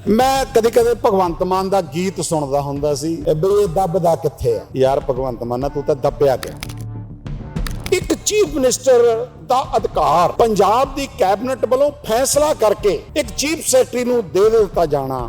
ਮੈਂ ਕਦੇ ਕਦੇ ਭਗਵੰਤ ਮਾਨ ਦਾ ਗੀਤ ਸੁਣਦਾ ਹੁੰਦਾ ਸੀ ਬਈ ਇਹ ਦੱਬਦਾ ਕਿੱਥੇ ਆ ਯਾਰ ਭਗਵੰਤ ਮਾਨ ਤੂੰ ਤਾਂ ਦੱਬਿਆ ਗਿਆ। ਇੱਕ ਚੀਫ ਮਿਨਿਸਟਰ ਦਾ ਅਧਿਕਾਰ ਪੰਜਾਬ ਦੀ ਕੈਬਨਿਟ ਵੱਲੋਂ ਫੈਸਲਾ ਕਰਕੇ ਇੱਕ ਚੀਫ ਸੈਕਟਰੀ ਨੂੰ ਦੇ ਦਿੱਤਾ ਜਾਣਾ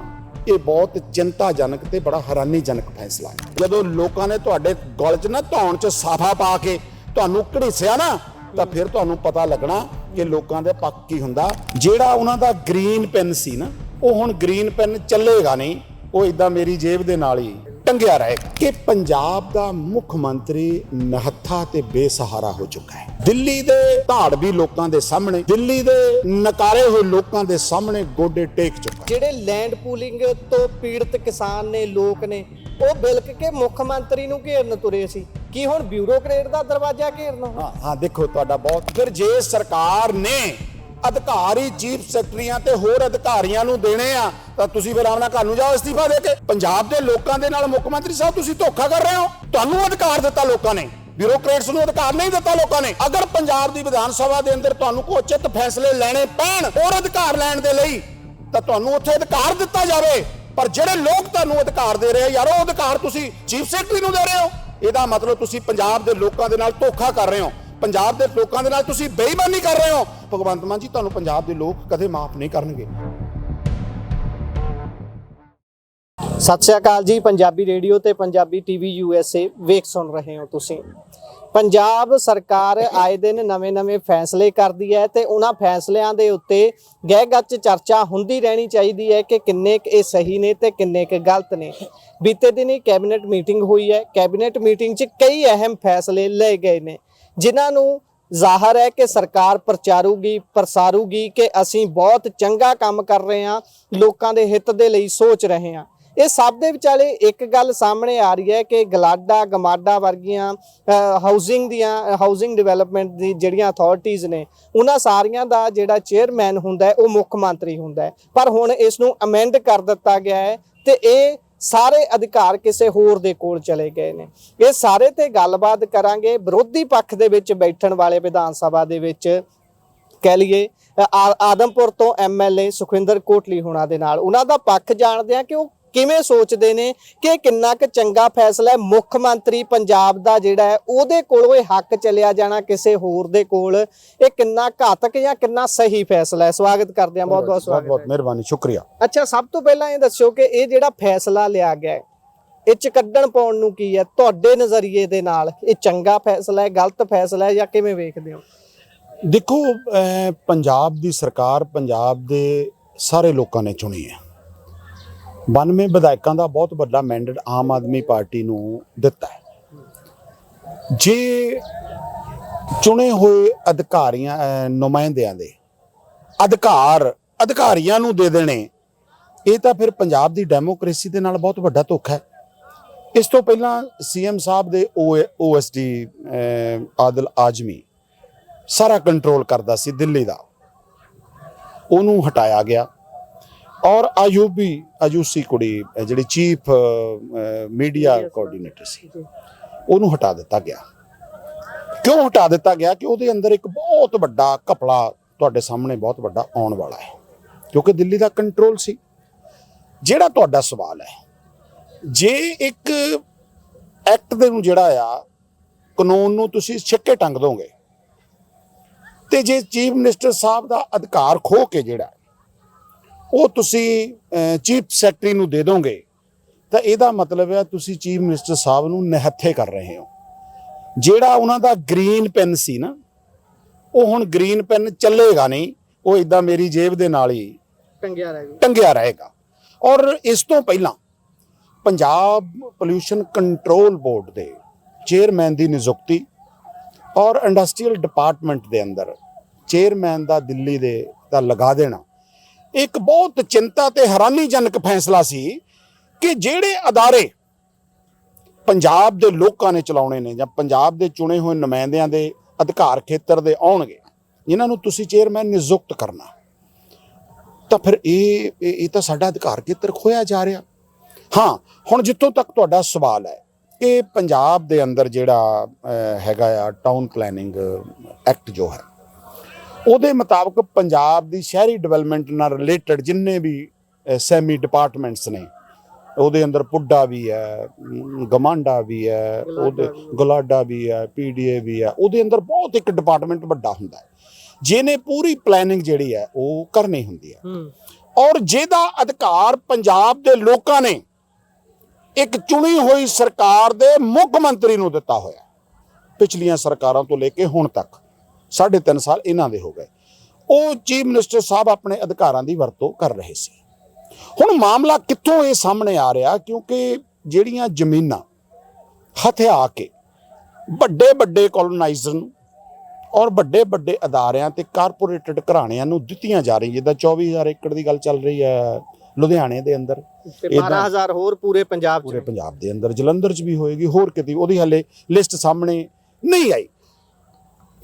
ਇਹ ਬਹੁਤ ਚਿੰਤਾਜਨਕ ਤੇ ਬੜਾ ਹੈਰਾਨੀਜਨਕ ਫੈਸਲਾ ਹੈ। ਜਦੋਂ ਲੋਕਾਂ ਨੇ ਤੁਹਾਡੇ ਗਲ 'ਚ ਨਾ ਧੌਣ 'ਚ ਸਾਫਾ ਪਾ ਕੇ ਤੁਹਾਨੂੰ ਘੜੀਸਿਆ ਨਾ ਤਾਂ ਫਿਰ ਤੁਹਾਨੂੰ ਪਤਾ ਲੱਗਣਾ ਕਿ ਲੋਕਾਂ ਦੇ ਪੱਖ ਕੀ ਹੁੰਦਾ। ਜਿਹੜਾ ਉਹਨਾਂ ਦਾ ਗ੍ਰੀਨ ਪੈਨ ਸੀ ਨਾ ਉਹ ਹੁਣ ਗ੍ਰੀਨ ਪੈਨ ਚੱਲੇਗਾ ਨਹੀਂ, ਉਹ ਇਦਾਂ ਮੇਰੀ ਜੇਬ ਦੇ ਨਾਲ ਹੀ ਟੰਗਿਆ ਰਹੇਗਾ। ਕਿ ਪੰਜਾਬ ਦਾ ਮੁੱਖ ਮੰਤਰੀ ਨਿਹੱਥਾ ਤੇ ਬੇਸਹਾਰਾ ਹੋ ਚੁੱਕਾ ਹੈ। ਦਿੱਲੀ ਦੇ ਧਾੜਵੀ ਲੋਕਾਂ ਦੇ ਸਾਹਮਣੇ, ਦਿੱਲੀ ਦੇ ਨਕਾਰੇ ਹੋਏ ਲੋਕਾਂ ਦੇ ਸਾਹਮਣੇ ਗੋਡੇ ਟੇਕ ਚੁੱਕਾ। ਜਿਹੜੇ ਲੈਂਡ ਪੂਲਿੰਗ ਤੋਂ ਪੀੜਤ ਕਿਸਾਨ ਨੇ, ਲੋਕ ਨੇ, ਉਹ ਬਿਲਕ ਕੇ ਮੁੱਖ ਮੰਤਰੀ ਨੂੰ ਘੇਰਨ ਤੁਰੇ ਸੀ। ਕੀ ਹੁਣ ਬਿਊਰੋਕਰੇਟ ਦਾ ਦਰਵਾਜ਼ਾ ਘੇਰਨਾ? ਹਾਂ ਦੇਖੋ ਤੁਹਾਡਾ ਬਹੁਤ। ਫਿਰ ਜੇ ਸਰਕਾਰ ਨੇ ਅਧਿਕਾਰੀ ਚੀਫ ਸੈਕਟਰੀਆਂ ਤੇ ਹੋਰ ਅਧਿਕਾਰੀਆਂ ਨੂੰ ਦੇਣੇ ਆ ਤਾਂ ਤੁਸੀਂ ਫਿਰ ਆਉਣਾ ਘਰ ਨੂੰ ਜਾਓ ਅਸਤੀਫਾ ਦੇ ਕੇ। ਪੰਜਾਬ ਦੇ ਲੋਕਾਂ ਦੇ ਨਾਲ ਮੁੱਖ ਮੰਤਰੀ ਸਾਹਿਬ ਤੁਸੀਂ ਧੋਖਾ ਕਰ ਰਹੇ ਹੋ। ਤੁਹਾਨੂੰ ਅਧਿਕਾਰ ਦਿੱਤਾ ਲੋਕਾਂ ਨੇ, ਬਿਊਰੋਕਰੇਟਸ ਨੂੰ ਅਧਿਕਾਰ ਨਹੀਂ ਦਿੱਤਾ ਲੋਕਾਂ ਨੇ। ਅਗਰ ਪੰਜਾਬ ਦੀ ਵਿਧਾਨ ਸਭਾ ਦੇ ਅੰਦਰ ਤੁਹਾਨੂੰ ਕੋਈ ਉਚਿਤ ਫੈਸਲੇ ਲੈਣੇ ਪੈਣ ਹੋਰ ਅਧਿਕਾਰ ਲੈਣ ਦੇ ਲਈ ਤਾਂ ਤੁਹਾਨੂੰ ਉੱਥੇ ਅਧਿਕਾਰ ਦਿੱਤਾ ਜਾਵੇ। ਪਰ ਜਿਹੜੇ ਲੋਕ ਤੁਹਾਨੂੰ ਅਧਿਕਾਰ ਦੇ ਰਹੇ ਯਾਰ ਉਹ ਅਧਿਕਾਰ ਤੁਸੀਂ ਚੀਫ ਸੈਕਟਰੀ ਨੂੰ ਦੇ ਰਹੇ ਹੋ। ਇਹਦਾ ਮਤਲਬ ਤੁਸੀਂ ਪੰਜਾਬ ਦੇ ਲੋਕਾਂ ਦੇ ਨਾਲ ਧੋਖਾ ਕਰ ਰਹੇ ਹੋ, ਪੰਜਾਬ ਦੇ ਲੋਕਾਂ ਦੇ ਨਾਲ ਤੁਸੀਂ ਬੇਈਮਾਨੀ ਕਰ ਰਹੇ ਹੋ। ਭਗਵੰਤ ਮਾਨ ਜੀ ਤੁਹਾਨੂੰ ਪੰਜਾਬ ਦੇ ਲੋਕ ਕਦੇ ਮਾਫ ਨਹੀਂ ਕਰਨਗੇ। ਸਤਿ ਸ਼੍ਰੀ ਅਕਾਲ ਜੀ। ਪੰਜਾਬੀ ਰੇਡੀਓ ਤੇ ਪੰਜਾਬੀ ਟੀਵੀ USA ਵੇਖ ਸੁਣ ਰਹੇ ਹੋ ਤੁਸੀਂ। ਪੰਜਾਬ ਸਰਕਾਰ ਆਏ ਦਿਨ ਨਵੇਂ-ਨਵੇਂ ਫੈਸਲੇ ਕਰਦੀ ਹੈ ਤੇ ਉਹਨਾਂ ਫੈਸਲਿਆਂ ਦੇ ਉੱਤੇ ਗਹਿ-ਗੱਚ ਚਰਚਾ ਹੁੰਦੀ ਰਹਿਣੀ ਚਾਹੀਦੀ ਹੈ ਕਿ ਕਿੰਨੇ ਇਹ ਸਹੀ ਨੇ ਤੇ ਕਿੰਨੇ ਗਲਤ ਨੇ। ਬੀਤੇ ਦਿਨੀ ਕੈਬਨਿਟ ਮੀਟਿੰਗ ਹੋਈ ਹੈ। ਕੈਬਨਿਟ ਮੀਟਿੰਗ 'ਚ ਕਈ ਅਹਿਮ ਫੈਸਲੇ ਲਏ ਗਏ ਨੇ ਜਿਨ੍ਹਾਂ ਨੂੰ ਜ਼ਾਹਰ ਹੈ ਕਿ ਸਰਕਾਰ ਪ੍ਰਸਾਰੂਗੀ ਕਿ ਅਸੀਂ ਬਹੁਤ ਚੰਗਾ ਕੰਮ ਕਰ ਰਹੇ ਹਾਂ, ਲੋਕਾਂ ਦੇ ਹਿੱਤ ਦੇ ਲਈ ਸੋਚ ਰਹੇ ਹਾਂ। ਇਹ ਸਭ ਦੇ ਵਿਚਾਲੇ ਇੱਕ ਗੱਲ ਸਾਹਮਣੇ ਆ ਰਹੀ ਹੈ ਕਿ ਗਲਾਡਾ ਗਮਾਡਾ ਵਰਗੀਆਂ ਹਾਊਸਿੰਗ ਡਿਵੈਲਪਮੈਂਟ ਦੀ ਜਿਹੜੀਆਂ ਅਥਾਰਟੀਜ਼ ਨੇ ਉਹਨਾਂ ਸਾਰੀਆਂ ਦਾ ਜਿਹੜਾ ਚੇਅਰਮੈਨ ਹੁੰਦਾ ਉਹ ਮੁੱਖ ਮੰਤਰੀ ਹੁੰਦਾ। ਪਰ ਹੁਣ ਇਸ ਨੂੰ ਅਮੈਂਡ ਕਰ ਦਿੱਤਾ ਗਿਆ ਹੈ ਤੇ ਇਹ ਸਾਰੇ ਅਧਿਕਾਰ ਕਿਸੇ ਹੋਰ ਦੇ ਕੋਲ ਚਲੇ ਗਏ ਨੇ। ਇਹ ਸਾਰੇ ਤੇ ਗੱਲਬਾਤ ਕਰਾਂਗੇ ਵਿਰੋਧੀ ਪੱਖ ਦੇ ਵਿੱਚ ਬੈਠਣ ਵਾਲੇ ਵਿਧਾਨ ਸਭਾ ਦੇ ਵਿੱਚ ਕਹਿ ਲਈਏ ਆਦਮਪੁਰ ਤੋਂ MLA ਸੁਖਵਿੰਦਰ ਕੋਟਲੀ ਹੋਣਾ ਦੇ ਨਾਲ। ਉਹਨਾਂ ਦਾ ਪੱਖ ਜਾਣਦੇ ਆ ਕਿ ਉਹ ਕਿਵੇਂ ਸੋਚਦੇ ਨੇ ਕਿ ਕਿੰਨਾ ਕੁ ਚੰਗਾ ਫੈਸਲਾ ਹੈ। ਮੁੱਖ ਮੰਤਰੀ ਪੰਜਾਬ ਦਾ ਜਿਹੜਾ ਹੈ ਉਹਦੇ ਕੋਲੋਂ ਇਹ ਹੱਕ ਚਲਿਆ ਜਾਣਾ ਕਿਸੇ ਹੋਰ ਦੇ ਕੋਲ, ਇਹ ਕਿੰਨਾ ਘਾਤਕ ਜਾਂ ਕਿੰਨਾ ਸਹੀ ਫੈਸਲਾ ਹੈ। ਸਵਾਗਤ ਕਰਦੇ ਹਾਂ, ਬਹੁਤ ਬਹੁਤ ਸਵਾਗਤ। ਬਹੁਤ ਮਿਹਰਬਾਨੀ, ਸ਼ੁਕਰੀਆ। ਅੱਛਾ, ਸਭ ਤੋਂ ਪਹਿਲਾਂ ਇਹ ਦੱਸਿਓ ਕਿ ਇਹ ਜਿਹੜਾ ਫੈਸਲਾ ਲਿਆ ਗਿਆ ਹੈ ਇਹ 'ਚ ਕੱਢਣ ਪਾਉਣ ਨੂੰ ਕੀ ਹੈ ਤੁਹਾਡੇ ਨਜ਼ਰੀਏ ਦੇ ਨਾਲ? ਇਹ ਚੰਗਾ ਫੈਸਲਾ ਹੈ, ਗਲਤ ਫੈਸਲਾ ਹੈ ਜਾਂ ਕਿਵੇਂ ਵੇਖਦੇ ਹੋ? ਦੇਖੋ ਪੰਜਾਬ ਦੀ ਸਰਕਾਰ ਪੰਜਾਬ ਦੇ ਸਾਰੇ ਲੋਕਾਂ ਨੇ ਚੁਣੀ ਹੈ। 92 ਵਿਧਾਇਕਾਂ ਦਾ ਬਹੁਤ ਵੱਡਾ ਮੈਂਡੇਟ ਆਮ ਆਦਮੀ ਪਾਰਟੀ ਨੂੰ ਦਿੱਤਾ ਹੈ। ਜੇ ਚੁਣੇ ਹੋਏ ਨੁਮਾਇੰਦਿਆਂ ਦੇ ਅਧਿਕਾਰੀਆਂ ਨੂੰ ਦੇ ਦੇਣੇ ਇਹ ਤਾਂ ਫਿਰ ਪੰਜਾਬ ਦੀ ਡੈਮੋਕ੍ਰੇਸੀ ਦੇ ਨਾਲ ਬਹੁਤ ਵੱਡਾ ਧੋਖਾ ਹੈ। ਇਸ ਤੋਂ ਪਹਿਲਾਂ CM ਸਾਹਿਬ ਦੇ OSD ਆਦਿਲ ਆਜਮੀ ਸਾਰਾ ਕੰਟਰੋਲ ਕਰਦਾ ਸੀ ਦਿੱਲੀ ਦਾ, ਉਹਨੂੰ ਹਟਾਇਆ ਗਿਆ। ਔਰ ਆਯੂਸੀ ਕੁੜੀ ਜਿਹੜੀ ਚੀਫ ਮੀਡੀਆ ਕੋਆਰਡੀਨੇਟਰ ਸੀ ਉਹਨੂੰ ਹਟਾ ਦਿੱਤਾ ਗਿਆ। ਕਿਉਂ ਹਟਾ ਦਿੱਤਾ ਗਿਆ? ਕਿ ਉਹਦੇ ਅੰਦਰ ਇੱਕ ਬਹੁਤ ਵੱਡਾ ਘਪਲਾ ਤੁਹਾਡੇ ਸਾਹਮਣੇ ਬਹੁਤ ਵੱਡਾ ਆਉਣ ਵਾਲਾ ਹੈ, ਕਿਉਂਕਿ ਦਿੱਲੀ ਦਾ ਕੰਟਰੋਲ ਸੀ। ਜਿਹੜਾ ਤੁਹਾਡਾ ਸਵਾਲ ਹੈ, ਜੇ ਇੱਕ ਐਕਟ ਦੇ ਨੂੰ ਜਿਹੜਾ ਆ ਕਾਨੂੰਨ ਨੂੰ ਤੁਸੀਂ ਛਿੱਕੇ ਟੰਗ ਦੋਗੇ ਤੇ ਜੇ ਚੀਫ ਮਿਨਿਸਟਰ ਸਾਹਿਬ ਦਾ ਅਧਿਕਾਰ ਖੋਹ ਕੇ ਜਿਹੜਾ ਉਹ ਤੁਸੀਂ ਚੀਫ ਸੈਕਟਰੀ ਨੂੰ ਦੇ ਦੋਗੇ ਤਾਂ ਇਹਦਾ ਮਤਲਬ ਹੈ ਤੁਸੀਂ ਚੀਫ ਮਿਨਿਸਟਰ ਸਾਹਿਬ ਨੂੰ ਨਿਹੱਥੇ ਕਰ ਰਹੇ ਹੋ। ਜਿਹੜਾ ਉਹਨਾਂ ਦਾ ਗ੍ਰੀਨ ਪੈਨ ਸੀ ਨਾ ਉਹ ਹੁਣ ਗ੍ਰੀਨ ਪੈਨ ਚੱਲੇਗਾ ਨਹੀਂ, ਉਹ ਇਦਾਂ ਮੇਰੀ ਜੇਬ ਦੇ ਨਾਲ ਹੀ ਟੰਗਿਆ ਰਹੇਗਾ। ਔਰ ਇਸ ਤੋਂ ਪਹਿਲਾਂ ਪੰਜਾਬ ਪੋਲਿਊਸ਼ਨ ਕੰਟਰੋਲ ਬੋਰਡ ਦੇ ਚੇਅਰਮੈਨ ਦੀ ਨਿਯੁਕਤੀ ਔਰ ਇੰਡਸਟਰੀਅਲ ਡਿਪਾਰਟਮੈਂਟ ਦੇ ਅੰਦਰ ਚੇਅਰਮੈਨ ਦਾ ਦਿੱਲੀ ਦਾ ਲਗਾ ਦੇਣਾ ਇੱਕ ਬਹੁਤ ਚਿੰਤਾ ਤੇ ਹੈਰਾਨੀਜਨਕ ਫੈਸਲਾ ਸੀ ਕਿ ਜਿਹੜੇ ਅਦਾਰੇ ਪੰਜਾਬ ਦੇ ਲੋਕਾਂ ਨੇ ਚਲਾਉਣੇ ਨੇ ਜਾਂ ਪੰਜਾਬ ਦੇ ਚੁਣੇ ਹੋਏ ਨੁਮਾਇੰਦਿਆਂ ਦੇ ਅਧਿਕਾਰ ਖੇਤਰ ਦੇ ਆਉਣਗੇ, ਜਿਨ੍ਹਾਂ ਨੂੰ ਤੁਸੀਂ ਚੇਅਰਮੈਨ ਨਿਯੁਕਤ ਕਰਨਾ, ਤਾਂ ਫਿਰ ਇਹ ਤਾਂ ਸਾਡਾ ਅਧਿਕਾਰ ਖੇਤਰ ਖੋਇਆ ਜਾ ਰਿਹਾ। ਹਾਂ, ਹੁਣ ਜਿੱਥੋਂ ਤੱਕ ਤੁਹਾਡਾ ਸਵਾਲ ਹੈ ਕਿ ਪੰਜਾਬ ਦੇ ਅੰਦਰ ਜਿਹੜਾ ਹੈਗਾ ਆ ਟਾਊਨ ਪਲੈਨਿੰਗ ਐਕਟ ਜੋ ਹੈ ਉਹਦੇ ਮੁਤਾਬਕ ਪੰਜਾਬ ਦੀ ਸ਼ਹਿਰੀ ਡਿਵੈਲਪਮੈਂਟ ਨਾਲ ਰਿਲੇਟਡ ਜਿੰਨੇ ਵੀ ਸੈਮੀ ਡਿਪਾਰਟਮੈਂਟਸ ਨੇ, ਉਹਦੇ ਅੰਦਰ ਪੁੱਡਾ ਵੀ ਹੈ, ਗਮਾਂਡਾ ਵੀ ਹੈ, ਉਹਦੇ ਗਲਾਡਾ ਵੀ ਹੈ, ਪੀਡੀਏ ਵੀ ਹੈ, ਉਹਦੇ ਅੰਦਰ ਬਹੁਤ ਇੱਕ ਡਿਪਾਰਟਮੈਂਟ ਵੱਡਾ ਹੁੰਦਾ ਹੈ ਜਿਹਨੇ ਪੂਰੀ ਪਲੈਨਿੰਗ ਜਿਹੜੀ ਹੈ ਉਹ ਕਰਨੀ ਹੁੰਦੀ ਹੈ। ਔਰ ਜਿਹਦਾ ਅਧਿਕਾਰ ਪੰਜਾਬ ਦੇ ਲੋਕਾਂ ਨੇ ਇੱਕ ਚੁਣੀ ਹੋਈ ਸਰਕਾਰ ਦੇ ਮੁੱਖ ਮੰਤਰੀ ਨੂੰ ਦਿੱਤਾ ਹੋਇਆ, ਪਿਛਲੀਆਂ ਸਰਕਾਰਾਂ ਤੋਂ ਲੈ ਕੇ ਹੁਣ ਤੱਕ 3.5 ਸਾਲ ਇਹਨਾਂ ਦੇ ਹੋ ਗਏ। ਉਹ ਚੀਫ ਮਿਨਿਸਟਰ ਸਾਹਿਬ ਆਪਣੇ ਅਧਿਕਾਰਾਂ ਦੀ ਵਰਤੋਂ ਕਰ ਰਹੇ ਸੀ। ਹੁਣ ਮਾਮਲਾ ਕਿੱਥੋਂ ਇਹ ਸਾਹਮਣੇ ਆ ਰਿਹਾ, ਕਿਉਂਕਿ ਜਿਹੜੀਆਂ ਜ਼ਮੀਨਾਂ ਹਥਿਆ ਕੇ ਵੱਡੇ ਵੱਡੇ ਕੋਲੋਨਾਈਜ਼ਰ ਨੂੰ ਔਰ ਵੱਡੇ ਵੱਡੇ ਅਦਾਰਿਆਂ ਤੇ ਕਾਰਪੋਰੇਟਡ ਘਰਾਣਿਆਂ ਨੂੰ ਦਿੱਤੀਆਂ ਜਾ ਰਹੀਆਂ, ਜਿੱਦਾਂ 24,000 ਏਕੜ ਦੀ ਗੱਲ ਚੱਲ ਰਹੀ ਹੈ ਲੁਧਿਆਣੇ ਦੇ ਅੰਦਰ, 12,000 ਹੋਰ ਪੂਰੇ ਪੰਜਾਬ ਦੇ ਅੰਦਰ, ਜਲੰਧਰ 'ਚ ਵੀ ਹੋਏਗੀ, ਹੋਰ ਕਿਤੇ, ਉਹਦੀ ਹਾਲੇ ਲਿਸਟ ਸਾਹਮਣੇ ਨਹੀਂ ਆਈ।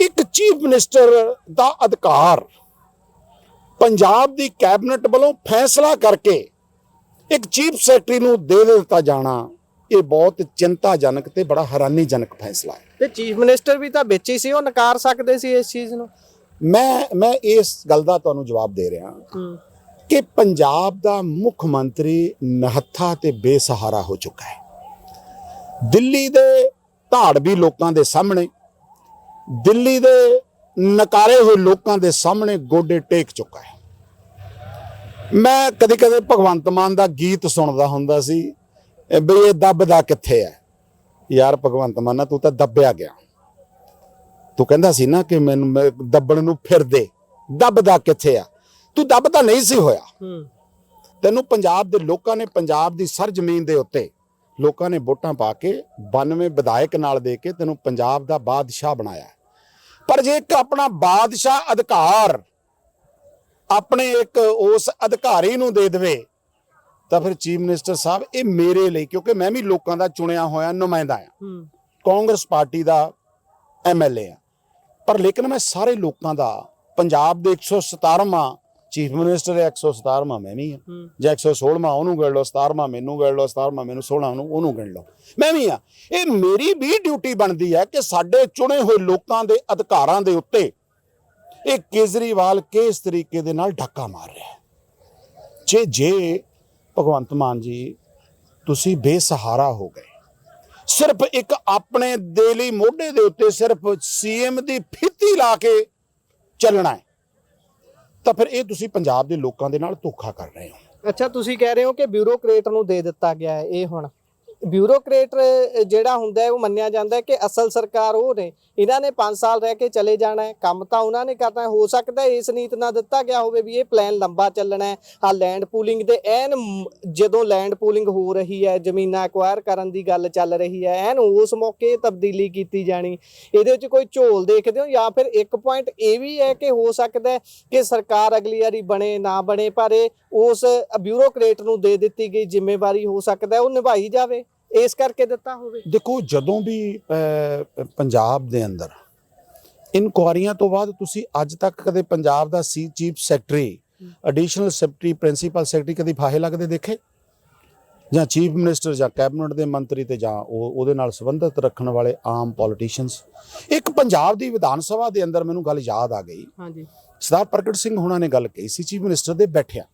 ਇੱਕ ਚੀਫ ਮਿਨਿਸਟਰ ਦਾ ਅਧਿਕਾਰ ਪੰਜਾਬ ਦੀ ਕੈਬਨਿਟ ਵੱਲੋਂ ਫੈਸਲਾ ਕਰਕੇ ਇੱਕ ਚੀਫ ਸੈਕਟਰੀ ਨੂੰ ਦੇ ਦਿੱਤਾ ਜਾਣਾ, ਇਹ ਬਹੁਤ ਚਿੰਤਾਜਨਕ ਤੇ ਬੜਾ ਹੈਰਾਨੀਜਨਕ ਫੈਸਲਾ ਹੈ। ਤੇ ਚੀਫ ਮਿਨਿਸਟਰ ਵੀ ਤਾਂ ਵਿੱਚ ਹੀ ਸੀ, ਉਹ ਨਕਾਰ ਸਕਦੇ ਸੀ ਇਸ ਚੀਜ਼ ਨੂੰ। ਮੈਂ ਇਸ ਗੱਲ ਦਾ ਤੁਹਾਨੂੰ ਜਵਾਬ ਦੇ ਰਿਹਾ ਕਿ ਪੰਜਾਬ ਦਾ ਮੁੱਖ ਮੰਤਰੀ ਨਿਹੱਥਾ ਤੇ ਬੇਸਹਾਰਾ ਹੋ ਚੁੱਕਾ ਹੈ। ਦਿੱਲੀ ਦੇ ਧਾੜਵੀ ਲੋਕਾਂ ਦੇ ਸਾਹਮਣੇ, ਦਿੱਲੀ ਦੇ ਨਕਾਰੇ ਹੋਏ ਲੋਕਾਂ ਦੇ ਸਾਹਮਣੇ ਗੋਡੇ ਟੇਕ ਚੁੱਕਾ ਹੈ। ਮੈਂ ਕਦੇ ਕਦੇ ਭਗਵੰਤ ਮਾਨ ਦਾ ਗੀਤ ਸੁਣਦਾ ਹੁੰਦਾ ਸੀ, ਬਈ ਇਹ ਦੱਬਦਾ ਕਿੱਥੇ ਹੈ। ਯਾਰ ਭਗਵੰਤ ਮਾਨ, ਤੂੰ ਤਾਂ ਦੱਬਿਆ ਗਿਆ। ਤੂੰ ਕਹਿੰਦਾ ਸੀ ਨਾ ਕਿ ਮੈਨੂੰ ਦੱਬਣ ਨੂੰ ਫਿਰਦੇ, ਦੱਬਦਾ ਕਿੱਥੇ ਆ। ਤੂੰ ਦੱਬਦਾ ਨਹੀਂ ਸੀ ਹੋਇਆ। ਤੈਨੂੰ ਪੰਜਾਬ ਦੇ ਲੋਕਾਂ ਨੇ, ਪੰਜਾਬ ਦੀ ਸਰ ਜ਼ਮੀਨ ਦੇ ਉੱਤੇ ਲੋਕਾਂ ਨੇ ਵੋਟਾਂ ਪਾ ਕੇ 92 ਵਿਧਾਇਕ ਨਾਲ ਦੇ ਕੇ ਤੈਨੂੰ ਪੰਜਾਬ ਦਾ ਬਾਦਸ਼ਾਹ ਬਣਾਇਆ। ਪਰ ਜੇ ਇੱਕ ਆਪਣਾ ਬਾਦਸ਼ਾਹ ਅਧਿਕਾਰ ਆਪਣੇ ਇੱਕ ਉਸ ਅਧਿਕਾਰੀ ਨੂੰ ਦੇ ਦੇਵੇ ਤਾਂ ਫਿਰ ਚੀਫ ਮਿਨਿਸਟਰ ਸਾਹਿਬ, ਇਹ ਮੇਰੇ ਲਈ, ਕਿਉਂਕਿ ਮੈਂ ਵੀ ਲੋਕਾਂ ਦਾ ਚੁਣਿਆ ਹੋਇਆ ਨੁਮਾਇੰਦਾ ਆ, ਕਾਂਗਰਸ ਪਾਰਟੀ ਦਾ MLA ਆ, ਪਰ ਲੇਕਿਨ ਮੈਂ ਸਾਰੇ ਲੋਕਾਂ ਦਾ, ਪੰਜਾਬ ਦੇ 117ਵਾਂ ਚੀਫ ਮਿਨਿਸਟਰ ਹੈ, 117ਵਾਂ ਮੈਂ ਵੀ ਹਾਂ, ਜਾਂ 116ਵਾਂ ਉਹਨੂੰ ਗਿਣ ਲਓ, 17ਵਾਂ ਮੈਨੂੰ ਗਿਣ ਲਓ, 17ਵਾਂ ਮੈਨੂੰ 16 ਉਹਨੂੰ ਗਿਣ ਲਓ, ਮੈਂ ਵੀ ਹਾਂ। ਇਹ ਮੇਰੀ ਵੀ ਡਿਊਟੀ ਬਣਦੀ ਹੈ ਕਿ ਸਾਡੇ ਚੁਣੇ ਹੋਏ ਲੋਕਾਂ ਦੇ ਅਧਿਕਾਰਾਂ ਦੇ ਉੱਤੇ ਇਹ ਕੇਜਰੀਵਾਲ ਕਿਸ ਤਰੀਕੇ ਦੇ ਨਾਲ ਡਾਕਾ ਮਾਰ ਰਿਹਾ ਹੈ। ਜੇ ਭਗਵੰਤ ਮਾਨ ਜੀ ਤੁਸੀਂ ਬੇਸਹਾਰਾ ਹੋ ਗਏ, ਸਿਰਫ ਇੱਕ ਆਪਣੇ ਦੇ ਲਈ ਮੋਢੇ ਦੇ ਉੱਤੇ ਸਿਰਫ CM ਦੀ ਫੀਤੀ ਲਾ ਕੇ ਚੱਲਣਾ ਹੈ, ਤਾਂ ਫਿਰ ਇਹ ਤੁਸੀਂ ਪੰਜਾਬ ਦੇ ਲੋਕਾਂ ਦੇ ਨਾਲ ਧੋਖਾ ਕਰ ਰਹੇ ਹੋ। ਅੱਛਾ, ਤੁਸੀਂ ਕਹਿ ਰਹੇ ਹੋ ਕਿ ਬਿਊਰੋਕਰੇਟ ਨੂੰ ਦੇ ਦਿੱਤਾ ਗਿਆ ਹੈ। ਇਹ ਹੁਣ ਬਿਊਰੋਕਰੇਟ ਜਿਹੜਾ ਹੁੰਦਾ ਹੈ ਉਹ ਮੰਨਿਆ ਜਾਂਦਾ ਹੈ ਕਿ ਅਸਲ ਸਰਕਾਰ ਉਹ ਨੇ, ਇਹਨਾਂ ਨੇ 5 ਸਾਲ ਰਹਿ ਕੇ ਚਲੇ ਜਾਣਾ ਹੈ, ਕੰਮ ਤਾਂ ਉਹਨਾਂ ਨੇ ਕਰਨਾ ਹੈ। ਹੋ ਸਕਦਾ ਹੈ ਇਸ ਨੀਤ ਨਾਲ ਦਿੱਤਾ ਗਿਆ ਹੋਵੇ ਵੀ ਇਹ ਪਲਾਨ ਲੰਬਾ ਚੱਲਣਾ ਹੈ। ਆ ਲੈਂਡ ਪੂਲਿੰਗ ਦੇ ਐਨ ਜਦੋਂ ਲੈਂਡ ਪੂਲਿੰਗ ਹੋ ਰਹੀ ਹੈ, ਜ਼ਮੀਨਾਂ ਐਕਵਾਇਰ ਕਰਨ ਦੀ ਗੱਲ ਚੱਲ ਰਹੀ ਹੈ, ਐਨ ਉਸ ਮੌਕੇ ਤਬਦੀਲੀ ਕੀਤੀ ਜਾਣੀ, ਇਹਦੇ ਵਿੱਚ ਕੋਈ ਝੋਲ ਦੇਖਦੇ ਹੋ? ਜਾਂ ਫਿਰ ਇੱਕ ਪੁਆਇੰਟ ਇਹ ਵੀ ਹੈ ਕਿ ਹੋ ਸਕਦਾ ਹੈ ਕਿ ਸਰਕਾਰ ਅਗਲੀ ਵਾਰੀ ਬਣੇ ਨਾ ਬਣੇ, ਪਰ ਇਹ ਉਸ ਬਿਊਰੋਕਰੇਟ ਨੂੰ ਦੇ ਦਿੱਤੀ ਗਈ ਜ਼ਿੰਮੇਵਾਰੀ ਹੋ ਸਕਦਾ ਹੈ ਉਹ ਨਿਭਾਈ ਜਾਵੇ, ਇਸ ਕਰਕੇ ਦਿੱਤਾ ਹੋਵੇ। ਦੇਖੋ, ਜਦੋਂ ਵੀ ਪੰਜਾਬ ਦੇ ਅੰਦਰ ਇਨਕੁਆਰੀਆਂ ਤੋਂ ਬਾਅਦ ਤੁਸੀਂ ਅੱਜ ਤੱਕ ਕਦੇ ਪੰਜਾਬ ਦਾ chief secretary, additional secretary, principal secretary ਕਦੇ ਫਾਹੇ ਲੱਗਦੇ ਦੇਖੇ? ਜਾਂ ਚੀਫ ਮਿਨਿਸਟਰ ਜਾਂ ਕੈਬਨਿਟ ਦੇ ਮੰਤਰੀ ਤੇ ਜਾਂ ਉਹਦੇ ਨਾਲ ਸੰਬੰਧਿਤ ਰੱਖਣ ਵਾਲੇ ਆਮ ਪੋਲੀਟੀਸ਼ੀਅਨਸ। ਇੱਕ ਪੰਜਾਬ ਦੀ ਵਿਧਾਨ ਸਭਾ ਦੇ ਅੰਦਰ ਮੈਨੂੰ ਗੱਲ ਯਾਦ ਆ ਗਈ, ਸਰਦਾਰ ਪ੍ਰਗਟ ਸਿੰਘ ਹੋਣਾ ਨੇ ਗੱਲ ਕਹੀ ਸੀ ਚੀਫ ਮਿਨਿਸਟਰ ਦੇ ਬੈਠਿਆ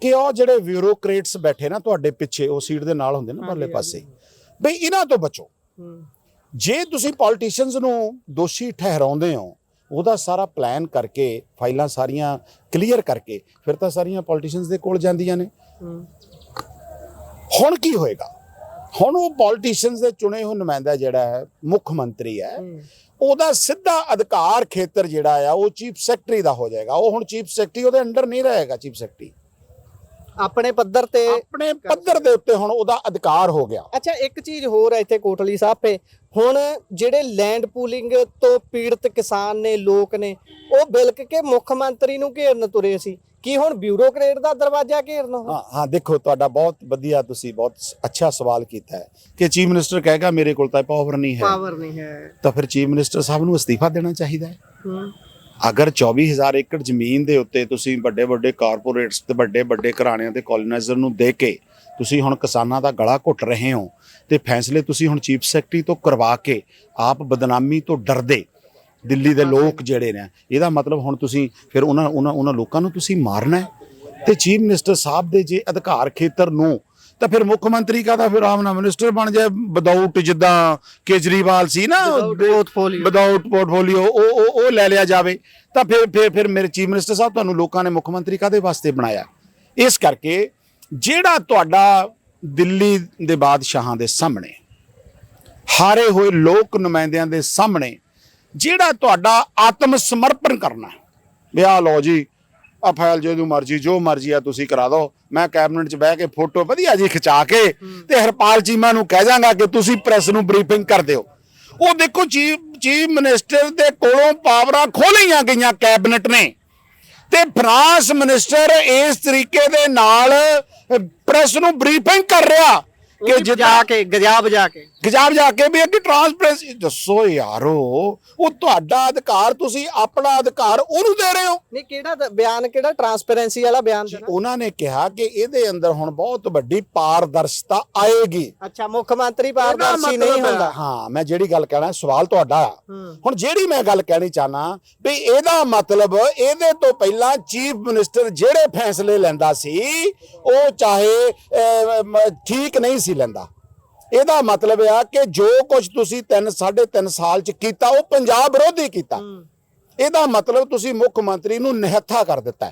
ਕਿ ਉਹ ਜਿਹੜੇ ਬਿਊਰੋਕਰੇਟਸ ਬੈਠੇ ਨਾ ਤੁਹਾਡੇ ਪਿੱਛੇ, ਉਹ ਸੀਟ ਦੇ ਨਾਲ ਹੁੰਦੇ ਨਾ ਪਰਲੇ ਪਾਸੇ, ਬਈ ਇਹਨਾਂ ਤੋਂ ਬਚੋ। ਜੇ ਤੁਸੀਂ ਪੋਲੀਟੀਸ਼ੀਅਨਸ ਨੂੰ ਦੋਸ਼ੀ ਠਹਿਰਾਉਂਦੇ ਹੋ, ਉਹਦਾ ਸਾਰਾ ਪਲਾਨ ਕਰਕੇ, ਫਾਈਲਾਂ ਸਾਰੀਆਂ ਕਲੀਅਰ ਕਰਕੇ, ਫਿਰ ਤਾਂ ਸਾਰੀਆਂ ਪੋਲੀਟੀਸ਼ੀਅਨਸ ਦੇ ਕੋਲ ਜਾਂਦੀਆਂ ਨੇ। ਹੁਣ ਕੀ ਹੋਏਗਾ? ਹੁਣ ਉਹ ਪੋਲੀਟੀਸ਼ੀਅਨਸ ਦੇ ਚੁਣੇ ਹੋਏ ਨੁਮਾਇੰਦਾ ਜਿਹੜਾ ਹੈ, ਮੁੱਖ ਮੰਤਰੀ ਹੈ, ਉਹਦਾ ਸਿੱਧਾ ਅਧਿਕਾਰ ਖੇਤਰ ਜਿਹੜਾ ਆ ਉਹ ਚੀਫ ਸੈਕਟਰੀ ਦਾ ਹੋ ਜਾਏਗਾ। ਉਹ ਹੁਣ ਚੀਫ ਸੈਕਟਰੀ ਉਹਦੇ ਅੰਡਰ ਨਹੀਂ ਰਹੇਗਾ। ਚੀਫ ਸੈਕਟਰੀ ਆਪਣੇ ਪੱਧਰ ਦੇ ਉੱਤੇ ਹੁਣ ਉਹਦਾ ਅਧਿਕਾਰ ਹੋ ਗਿਆ। ਅੱਛਾ, ਇੱਕ ਚੀਜ਼ ਹੋਰ ਹੈ ਇੱਥੇ ਕੋਟਲੀ ਸਾਹਿਬ ਤੇ, ਹੁਣ ਜਿਹੜੇ ਲੈਂਡ ਪੂਲਿੰਗ ਤੋਂ ਪੀੜਤ ਕਿਸਾਨ ਨੇ, ਲੋਕ ਨੇ, ਉਹ ਬਿਲਕ ਕੇ ਮੁੱਖ ਮੰਤਰੀ ਨੂੰ ਘੇਰਨ ਤੁਰੇ ਸੀ। ਕੀ ਹੁਣ ਬਿਊਰੋਕਰੇਟ ਦਾ ਦਰਵਾਜ਼ਾ ਘੇਰਨਾ? ਹਾਂ, ਦੇਖੋ, ਤੁਹਾਡਾ ਬਹੁਤ ਵਧੀਆ, ਤੁਸੀਂ ਬਹੁਤ ਅੱਛਾ ਸਵਾਲ ਕੀਤਾ ਹੈ ਕਿ ਚੀਫ ਮਿਨਿਸਟਰ ਕਹੇਗਾ ਮੇਰੇ ਕੋਲ ਤਾਂ ਪਾਵਰ ਨਹੀਂ ਹੈ, ਤਾਂ ਫਿਰ ਚੀਫ ਮਿਨਿਸਟਰ ਸਾਹਿਬ ਨੂੰ ਅਸਤੀਫਾ ਦੇਣਾ ਚਾਹੀਦਾ ਹੈ। ਅਗਰ 24,000 ਏਕੜ ਜ਼ਮੀਨ ਦੇ ਉੱਤੇ ਤੁਸੀਂ ਵੱਡੇ ਵੱਡੇ ਕਾਰਪੋਰੇਟਸ ਤੇ ਵੱਡੇ ਵੱਡੇ ਘਰਾਣਿਆਂ ਤੇ ਕੋਲੋਨਾਈਜ਼ਰ ਨੂੰ ਦੇ ਕੇ ਤੁਸੀਂ ਹੁਣ ਕਿਸਾਨਾਂ ਦਾ ਗਲਾ ਘੁੱਟ ਰਹੇ ਹੋ, ਤੇ ਫੈਸਲੇ ਤੁਸੀਂ ਹੁਣ ਚੀਫ ਸੈਕਟਰੀ ਤੋਂ ਕਰਵਾ ਕੇ ਆਪ ਬਦਨਾਮੀ ਤੋਂ ਡਰਦੇ ਦਿੱਲੀ ਦੇ ਲੋਕ ਜਿਹੜੇ ਨੇ, ਇਹਦਾ ਮਤਲਬ ਹੁਣ ਤੁਸੀਂ ਫਿਰ ਉਹਨਾਂ ਲੋਕਾਂ ਨੂੰ ਤੁਸੀਂ ਮਾਰਨਾ ਹੈ। ਤੇ ਚੀਫ ਮਿਨਿਸਟਰ ਸਾਹਿਬ ਦੇ ਜੇ ਅਧਿਕਾਰ ਖੇਤਰ ਨੂੰ, ਤਾਂ ਫਿਰ ਮੁੱਖ ਮੰਤਰੀ ਕਹਦਾ ਫਿਰ ਆਮ ਨਾਲ ਮਿਨਿਸਟਰ ਬਣ ਜਾਏ ਵਿਦਆਊਟ, ਜਿੱਦਾਂ ਕੇਜਰੀਵਾਲ ਸੀ ਨਾ ਵਿਦਆਊਟ ਪੋਰਟਫੋਲੀਓ, ਉਹ ਲੈ ਲਿਆ ਜਾਵੇ। ਤਾਂ ਫਿਰ ਮੇਰੇ ਚੀਫ ਮਿਨਿਸਟਰ ਸਾਹਿਬ ਤੁਹਾਨੂੰ ਲੋਕਾਂ ਨੇ ਮੁੱਖ ਮੰਤਰੀ ਕਾਹਦੇ ਵਾਸਤੇ ਬਣਾਇਆ? ਇਸ ਕਰਕੇ ਜਿਹੜਾ ਤੁਹਾਡਾ ਦਿੱਲੀ ਦੇ ਬਾਦਸ਼ਾਹਾਂ ਦੇ ਸਾਹਮਣੇ, ਹਾਰੇ ਹੋਏ ਲੋਕ ਨੁਮਾਇੰਦਿਆਂ ਦੇ ਸਾਹਮਣੇ ਜਿਹੜਾ ਤੁਹਾਡਾ ਆਤਮ ਸਮਰਪਣ ਕਰਨਾ, ਵੀ ਆਹ ਲਓ ਜੀ ਆ ਫਾਈਲ ਜੋ ਮਰਜ਼ੀ ਆ ਤੁਸੀਂ ਕਰਾ ਦਿਓ, ਮੈਂ ਕੈਬਨਿਟ 'ਚ ਬਹਿ ਕੇ ਫੋਟੋ ਵਧੀਆ ਜੀ ਖਿਚਾ ਕੇ ਤੇ ਹਰਪਾਲ ਚੀਮਾ ਨੂੰ ਕਹਿ ਜਾਵਾਂਗਾ ਕਿ ਤੁਸੀਂ ਪ੍ਰੈਸ ਨੂੰ ਬਰੀਫਿੰਗ ਕਰ ਦਿਓ। ਉਹ ਦੇਖੋ ਚੀਫ ਮਿਨਿਸਟਰ ਦੇ ਕੋਲੋਂ ਪਾਵਰਾਂ ਖੋਹ ਲਈਆਂ ਗਈਆਂ ਕੈਬਨਿਟ ਨੇ, ਤੇ ਫਰਾਂਸ ਮਿਨਿਸਟਰ ਇਸ ਤਰੀਕੇ ਦੇ ਨਾਲ ਪ੍ਰੈਸ ਨੂੰ ਬਰੀਫਿੰਗ ਕਰ ਰਿਹਾ ਕਿ ਗਜਾਬ ਜਾ ਕੇ ਵੀ ਅੱਗੇ ਟ੍ਰਾਂਸਪੇਰੈਂਸੀ। ਦੱਸੋ ਯਾਰੋ, ਉਹ ਤੁਹਾਡਾ ਅਧਿਕਾਰ, ਤੁਸੀਂ ਆਪਣਾ ਅਧਿਕਾਰ ਉਹਨੂੰ ਦੇ ਰਹੇ ਹੋ। ਨਹੀਂ, ਕਿਹੜਾ ਟ੍ਰਾਂਸਪੇਰੈਂਸੀ ਵਾਲਾ ਬਿਆਨ ਦੇਣਾ? ਉਹਨਾਂ ਨੇ ਕਿਹਾ ਕਿ ਇਹਦੇ ਅੰਦਰ ਹੁਣ ਬਹੁਤ ਵੱਡੀ ਪਾਰਦਰਸ਼ਤਾ ਆਏਗੀ। ਅੱਛਾ, ਮੁੱਖ ਮੰਤਰੀ ਪਾਰਦਰਸ਼ੀ ਨਹੀਂ ਹੁੰਦਾ? ਹਾਂ, ਮੈਂ ਜਿਹੜੀ ਗੱਲ ਕਹਿਣਾ, ਸਵਾਲ ਤੁਹਾਡਾ ਆ। ਹੁਣ ਜਿਹੜੀ ਮੈਂ ਗੱਲ ਕਹਿਣੀ ਚਾਹਨਾ ਵੀ ਇਹਦਾ ਮਤਲਬ ਇਹਦੇ ਤੋਂ ਪਹਿਲਾਂ ਚੀਫ ਮਿਨਿਸਟਰ ਜਿਹੜੇ ਫੈਸਲੇ ਲੈਂਦਾ ਸੀ ਉਹ ਚਾਹੇ ਠੀਕ ਨਹੀਂ ਸੀ ਲੈਂਦਾ। ਇਹਦਾ ਮਤਲਬ ਆ ਕਿ ਜੋ ਕੁਝ ਤੁਸੀਂ 3.5 ਸਾਲ ਚ ਕੀਤਾ ਉਹ ਪੰਜਾਬ ਵਿਰੋਧੀ ਕੀਤਾ। ਇਹਦਾ ਮਤਲਬ ਤੁਸੀਂ ਮੁੱਖ ਮੰਤਰੀ ਨੂੰ ਨਿਹੱਥਾ ਕਰ ਦਿੱਤਾ।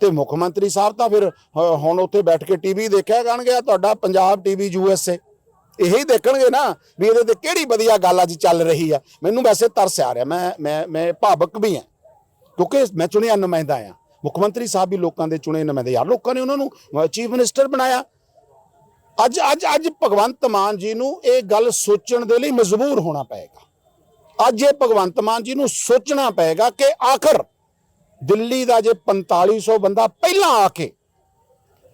ਤੇ ਮੁੱਖ ਮੰਤਰੀ ਸਾਹਿਬ ਤਾਂ ਫਿਰ ਹੁਣ ਉੱਥੇ ਬੈਠ ਕੇ ਟੀਵੀ ਦੇਖਿਆ ਕਰਨਗੇ, ਤੁਹਾਡਾ ਪੰਜਾਬ ਟੀਵੀ USA, ਇਹੀ ਦੇਖਣਗੇ ਨਾ ਵੀ ਇਹਦੇ ਤੇ ਕਿਹੜੀ ਵਧੀਆ ਗੱਲ ਅੱਜ ਚੱਲ ਰਹੀ ਆ। ਮੈਨੂੰ ਵੈਸੇ ਤਰਸ ਆ ਰਿਹਾ, ਮੈਂ ਭਾਵਕ ਵੀ ਹਾਂ ਕਿਉਂਕਿ ਮੈਂ ਚੁਣਿਆ ਨੁਮਾਇੰਦਾ ਆ। ਮੁੱਖ ਮੰਤਰੀ ਸਾਹਿਬ ਵੀ ਲੋਕਾਂ ਦੇ ਚੁਣੇ ਨੁਮਾਇੰਦੇ ਯਾਰ, ਲੋਕਾਂ ਨੇ ਉਹਨਾਂ ਨੂੰ ਚੀਫ ਮਿਨਿਸਟਰ ਬਣਾਇਆ। ਅੱਜ ਭਗਵੰਤ ਮਾਨ ਜੀ ਨੂੰ ਇਹ ਗੱਲ ਸੋਚਣ ਦੇ ਲਈ ਮਜਬੂਰ ਹੋਣਾ ਪਏਗਾ। ਅੱਜ ਇਹ ਭਗਵੰਤ ਮਾਨ ਜੀ ਨੂੰ ਸੋਚਣਾ ਪਏਗਾ ਕਿ ਆਖਰ ਦਿੱਲੀ ਦਾ ਜੇ 4500 ਬੰਦਾ ਪਹਿਲਾਂ ਆ ਕੇ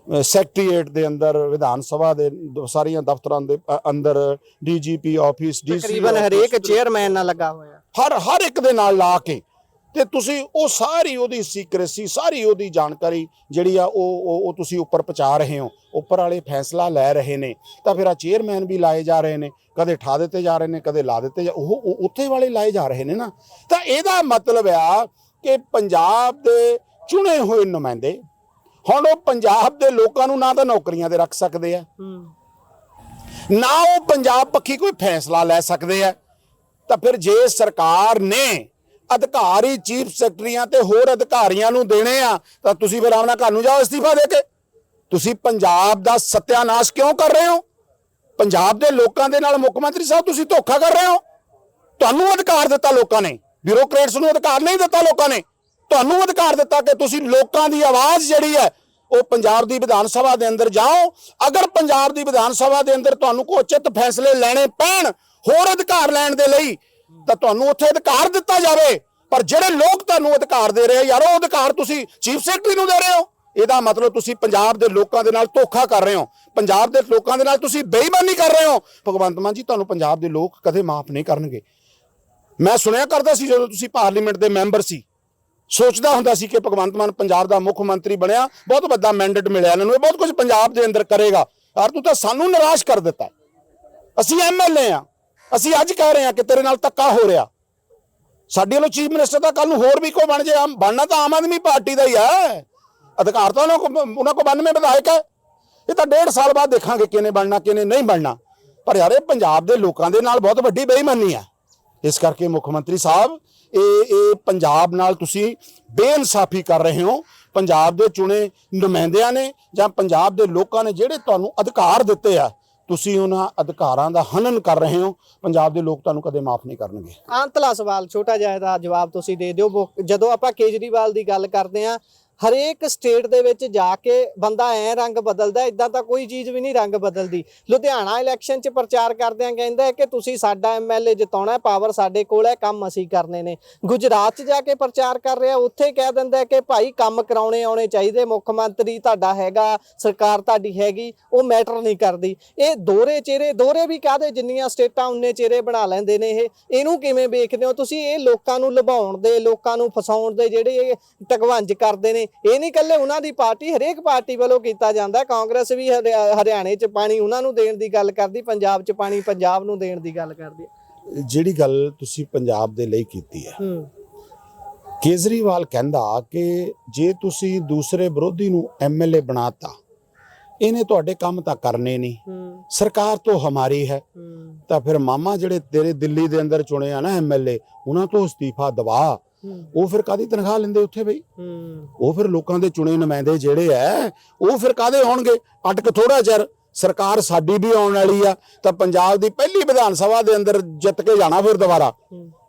ਸੈਕਟਰੀਏਟ ਦੇ ਅੰਦਰ, ਵਿਧਾਨ ਸਭਾ ਦੇ ਸਾਰੀਆਂ ਦਫ਼ਤਰਾਂ ਦੇ ਅੰਦਰ, DGP ਆਫਿਸ, ਤਕਰੀਬਨ ਹਰੇਕ ਚੇਅਰਮੈਨ ਨਾਲ ਲੱਗਾ ਹੋਇਆ, ਹਰ ਇੱਕ ਦੇ ਨਾਲ ਲਾ ਕੇ, ਤੇ ਤੁਸੀਂ ਉਹ ਸਾਰੀ ਉਹਦੀ ਸੀਕ੍ਰੇਸੀ, ਸਾਰੀ ਉਹਦੀ ਜਾਣਕਾਰੀ ਜਿਹੜੀ ਆ ਉਹ ਤੁਸੀਂ ਉੱਪਰ ਪਹੁੰਚਾ ਰਹੇ ਹੋ। ਉੱਪਰ ਵਾਲੇ ਫੈਸਲਾ ਲੈ ਰਹੇ ਨੇ, ਤਾਂ ਫਿਰ ਆ ਚੇਅਰਮੈਨ ਵੀ ਲਾਏ ਜਾ ਰਹੇ ਨੇ, ਕਦੇ ਠਾ ਦਿੱਤੇ ਜਾ ਰਹੇ ਨੇ, ਕਦੇ ਲਾ ਦਿੱਤੇ ਉਹ ਉੱਥੇ ਵਾਲੇ ਲਾਏ ਜਾ ਰਹੇ ਨੇ ਨਾ। ਤਾਂ ਇਹਦਾ ਮਤਲਬ ਆ ਕਿ ਪੰਜਾਬ ਦੇ ਚੁਣੇ ਹੋਏ ਨੁਮਾਇੰਦੇ ਹੁਣ ਉਹ ਪੰਜਾਬ ਦੇ ਲੋਕਾਂ ਨੂੰ ਨਾ ਤਾਂ ਨੌਕਰੀਆਂ ਤੇ ਰੱਖ ਸਕਦੇ ਆ, ਨਾ ਉਹ ਪੰਜਾਬ ਪੱਖੀ ਕੋਈ ਫੈਸਲਾ ਲੈ ਸਕਦੇ ਆ। ਤਾਂ ਫਿਰ ਜੇ ਸਰਕਾਰ ਨੇ ਅਧਿਕਾਰੀ ਚੀਫ ਸੈਕਟਰੀਆਂ ਤੇ ਹੋਰ ਅਧਿਕਾਰੀਆਂ ਨੂੰ ਦੇਣੇ ਆ, ਤਾਂ ਤੁਸੀਂ ਫਿਰ ਆਪਣਾ ਘਰ ਨੂੰ ਜਾਓ ਅਸਤੀਫਾ ਦੇ ਕੇ। ਤੁਸੀਂ ਪੰਜਾਬ ਦਾ ਸਤਿਆਨਾਸ਼ ਕਿਉਂ ਕਰ ਰਹੇ ਹੋ? ਪੰਜਾਬ ਦੇ ਲੋਕਾਂ ਦੇ ਨਾਲ ਮੁੱਖ ਮੰਤਰੀ ਸਾਹਿਬ ਤੁਸੀਂ ਧੋਖਾ ਕਰ ਰਹੇ ਹੋ। ਤੁਹਾਨੂੰ ਅਧਿਕਾਰ ਦਿੱਤਾ ਲੋਕਾਂ ਨੇ, ਬਿਊਰੋਕਰੇਟਸ ਨੂੰ ਅਧਿਕਾਰ ਨਹੀਂ ਦਿੱਤਾ ਲੋਕਾਂ ਨੇ। ਤੁਹਾਨੂੰ ਅਧਿਕਾਰ ਦਿੱਤਾ ਕਿ ਤੁਸੀਂ ਲੋਕਾਂ ਦੀ ਆਵਾਜ਼ ਜਿਹੜੀ ਹੈ ਉਹ ਪੰਜਾਬ ਦੀ ਵਿਧਾਨ ਸਭਾ ਦੇ ਅੰਦਰ ਜਾਓ। ਅਗਰ ਪੰਜਾਬ ਦੀ ਵਿਧਾਨ ਸਭਾ ਦੇ ਅੰਦਰ ਤੁਹਾਨੂੰ ਕੋਈ ਉਚਿਤ ਫੈਸਲੇ ਲੈਣੇ ਪੈਣ ਹੋਰ ਅਧਿਕਾਰ ਲੈਣ ਦੇ ਲਈ, ਤਾਂ ਤੁਹਾਨੂੰ ਉੱਥੇ ਅਧਿਕਾਰ ਦਿੱਤਾ ਜਾਵੇ। ਪਰ ਜਿਹੜੇ ਲੋਕ ਤੁਹਾਨੂੰ ਅਧਿਕਾਰ ਦੇ ਰਹੇ ਯਾਰ, ਉਹ ਅਧਿਕਾਰ ਤੁਸੀਂ ਚੀਫ ਸੈਕਟਰੀ ਨੂੰ ਦੇ ਰਹੇ ਹੋ। ਇਹਦਾ ਮਤਲਬ ਤੁਸੀਂ ਪੰਜਾਬ ਦੇ ਲੋਕਾਂ ਦੇ ਨਾਲ ਧੋਖਾ ਕਰ ਰਹੇ ਹੋ, ਪੰਜਾਬ ਦੇ ਲੋਕਾਂ ਦੇ ਨਾਲ ਤੁਸੀਂ ਬੇਈਮਾਨੀ ਕਰ ਰਹੇ ਹੋ। ਭਗਵੰਤ ਮਾਨ ਜੀ, ਤੁਹਾਨੂੰ ਪੰਜਾਬ ਦੇ ਲੋਕ ਕਦੇ ਮਾਫ ਨਹੀਂ ਕਰਨਗੇ। ਮੈਂ ਸੁਣਿਆ ਕਰਦਾ ਸੀ ਜਦੋਂ ਤੁਸੀਂ ਪਾਰਲੀਮੈਂਟ ਦੇ ਮੈਂਬਰ ਸੀ, ਸੋਚਦਾ ਹੁੰਦਾ ਸੀ ਕਿ ਭਗਵੰਤ ਮਾਨ ਪੰਜਾਬ ਦਾ ਮੁੱਖ ਮੰਤਰੀ ਬਣਿਆ, ਬਹੁਤ ਵੱਡਾ ਮੈਂਡੇਟ ਮਿਲਿਆ ਇਹਨਾਂ ਨੂੰ, ਇਹ ਬਹੁਤ ਕੁਝ ਪੰਜਾਬ ਦੇ ਅੰਦਰ ਕਰੇਗਾ। ਯਾਰ ਤੂੰ ਤਾਂ ਸਾਨੂੰ ਨਿਰਾਸ਼ ਕਰ ਦਿੱਤਾ। ਅਸੀਂ MLA ਆ, ਅਸੀਂ ਅੱਜ ਕਹਿ ਰਹੇ ਹਾਂ ਕਿ ਤੇਰੇ ਨਾਲ ਧੱਕਾ ਹੋ ਰਿਹਾ। ਸਾਡੇ ਵੱਲੋਂ ਚੀਫ ਮਿਨਿਸਟਰ ਦਾ ਕੱਲ ਨੂੰ ਹੋਰ ਵੀ ਕੋਈ ਬਣ ਜੇ, ਬਣਨਾ ਤਾਂ ਆਮ ਆਦਮੀ ਪਾਰਟੀ ਦਾ ਹੀ ਹੈ। ਅਧਿਕਾਰ ਤਾਂ ਉਹਨਾਂ ਕੋ 92 ਵਿਧਾਇਕ ਹੈ। ਇਹ ਤਾਂ 1.5 ਸਾਲ ਬਾਅਦ ਦੇਖਾਂਗੇ ਕਿਹਨੇ ਬਣਨਾ ਕਿਹਨੇ ਨਹੀਂ ਬਣਨਾ। ਪਰ ਯਾਰ ਇਹ ਪੰਜਾਬ ਦੇ ਲੋਕਾਂ ਦੇ ਨਾਲ ਬਹੁਤ ਵੱਡੀ ਬੇਈਮਾਨੀ ਆ। ਇਸ ਕਰਕੇ ਮੁੱਖ ਮੰਤਰੀ ਸਾਹਿਬ, ਇਹ ਪੰਜਾਬ ਨਾਲ ਤੁਸੀਂ ਬੇਇਨਸਾਫੀ ਕਰ ਰਹੇ ਹੋ। ਪੰਜਾਬ ਦੇ ਚੁਣੇ ਨੁਮਾਇੰਦਿਆਂ ਨੇ ਜਾਂ ਪੰਜਾਬ ਦੇ ਲੋਕਾਂ ਨੇ ਜਿਹੜੇ ਤੁਹਾਨੂੰ ਅਧਿਕਾਰ ਦਿੱਤੇ ਆ, ਤੁਸੀਂ ਉਹਨਾਂ ਅਧਿਕਾਰਾਂ ਦਾ ਹਨਨ ਕਰ ਰਹੇ ਹੋ। ਪੰਜਾਬ ਦੇ ਲੋਕ ਤੁਹਾਨੂੰ ਕਦੇ ਮਾਫ ਨਹੀਂ ਕਰਨਗੇ। ਅੰਤਲਾ ਸਵਾਲ ਛੋਟਾ ਜਿਹਾ ਦਾ ਜਵਾਬ ਤੁਸੀਂ ਦੇ ਦਿਓ। ਜਦੋਂ ਆਪਾਂ ਕੇਜਰੀਵਾਲ ਦੀ ਗੱਲ ਕਰਦੇ ਹਾਂ, ਹਰੇਕ ਸਟੇਟ ਦੇ ਵਿੱਚ ਜਾ ਕੇ ਬੰਦਾ ਐ ਰੰਗ ਬਦਲਦਾ, ਇਦਾਂ ਤਾਂ ਕੋਈ ਚੀਜ਼ ਵੀ ਨਹੀਂ ਰੰਗ ਬਦਲਦੀ। ਲੁਧਿਆਣਾ ਇਲੈਕਸ਼ਨ 'ਚ ਪ੍ਰਚਾਰ ਕਰਦਿਆਂ ਕਹਿੰਦਾ ਕਿ ਤੁਸੀਂ ਸਾਡਾ MLA ਜਿਤਾਉਣਾ, ਪਾਵਰ ਸਾਡੇ ਕੋਲ ਹੈ, ਕੰਮ ਅਸੀਂ ਕਰਨੇ ਨੇ। ਗੁਜਰਾਤ 'ਚ ਜਾ ਕੇ ਪ੍ਰਚਾਰ ਕਰ ਰਿਹਾ, ਉੱਥੇ ਕਹਿ ਦਿੰਦਾ ਕਿ ਭਾਈ ਕੰਮ ਕਰਾਉਣੇ ਆਉਣੇ ਚਾਹੀਦੇ, ਮੁੱਖ ਮੰਤਰੀ ਤੁਹਾਡਾ ਹੈਗਾ, ਸਰਕਾਰ ਤੁਹਾਡੀ ਹੈਗੀ, ਉਹ ਮੈਟਰ ਨਹੀਂ ਕਰਦੀ। ਇਹ ਦੋਹਰੇ ਚਿਹਰੇ, ਦੋਹਰੇ ਵੀ ਕਾਹਦੇ, ਜਿੰਨੀਆਂ ਸਟੇਟਾਂ ਉਨੇ ਚਿਹਰੇ ਬਣਾ ਲੈਂਦੇ ਨੇ। ਇਹਨੂੰ ਕਿਵੇਂ ਵੇਖਦੇ ਹੋ ਤੁਸੀਂ? ਇਹ ਲੋਕਾਂ ਨੂੰ ਲੁਭਾਉਣ ਦੇ, ਲੋਕਾਂ ਨੂੰ ਫਸਾਉਣ ਦੇ ਜਿਹੜੇ ਇਹ ਢਗਵੰਜ ਕਰਦੇ ਨੇ, ਇਹ ਨਹੀਂ ਇਕੱਲੇ ਉਹਨਾਂ ਦੀ ਪਾਰਟੀ, ਹਰੇਕ ਪਾਰਟੀ ਵੱਲੋਂ ਕੀਤਾ ਜਾਂਦਾ। ਕਾਂਗਰਸ ਵੀ ਹਰਿਆਣੇ 'ਚ ਪਾਣੀ ਉਹਨਾਂ ਨੂੰ ਦੇਣ ਦੀ ਗੱਲ ਕਰਦੀ, ਪੰਜਾਬ 'ਚ ਪਾਣੀ ਪੰਜਾਬ ਨੂੰ ਦੇਣ ਦੀ ਗੱਲ ਕਰਦੀ। ਜਿਹੜੀ ਗੱਲ ਤੁਸੀਂ ਪੰਜਾਬ ਦੇ ਲਈ ਕੀਤੀ ਹੈ, ਕੇਜਰੀਵਾਲ ਕਹਿੰਦਾ ਕਿ ਜੇ ਤੁਸੀਂ ਦੂਸਰੇ ਵਿਰੋਧੀ ਨੂੰ ਐਮਐਲਏ ਬਣਾਤਾ, ਇਹਨੇ ਤੁਹਾਡੇ ਕੰਮ ਤਾਂ ਕਰਨੇ ਨਹੀਂ, ਸਰਕਾਰ ਤੋਂ ਹਮਾਰੀ ਹੈ, ਤਾਂ ਫਿਰ ਮਾਮਾ ਜਿਹੜੇ ਤੇਰੇ ਦਿੱਲੀ ਦੇ ਅੰਦਰ ਚੁਣੇ ਆ ਨਾ ਐਮਐਲਏ, ਉਹਨਾਂ ਤੋਂ ਅਸਤੀਫਾ ਦਵਾ। ਉਹ ਫਿਰ ਕਾਦੀ ਤਨਖਾਹ ਲੈਂਦੇ ਉੱਥੇ ਬਈ? ਉਹ ਫਿਰ ਲੋਕਾਂ ਦੇ ਚੁਣੇ ਨੁਮਾਇੰਦੇ ਜਿਹੜੇ ਐ ਉਹ ਫਿਰ ਕਾਦੇ ਆਉਣਗੇ? ਅਟਕ ਥੋੜਾ ਚਿਰ, ਸਰਕਾਰ ਸਾਡੀ ਵੀ ਆਉਣ ਵਾਲੀ ਆ, ਤਾਂ ਪੰਜਾਬ ਦੀ ਪਹਿਲੀ ਵਿਧਾਨ ਸਭਾ ਦੇ ਅੰਦਰ ਜਿੱਤ ਕੇ ਜਾਣਾ ਫਿਰ ਦੁਬਾਰਾ।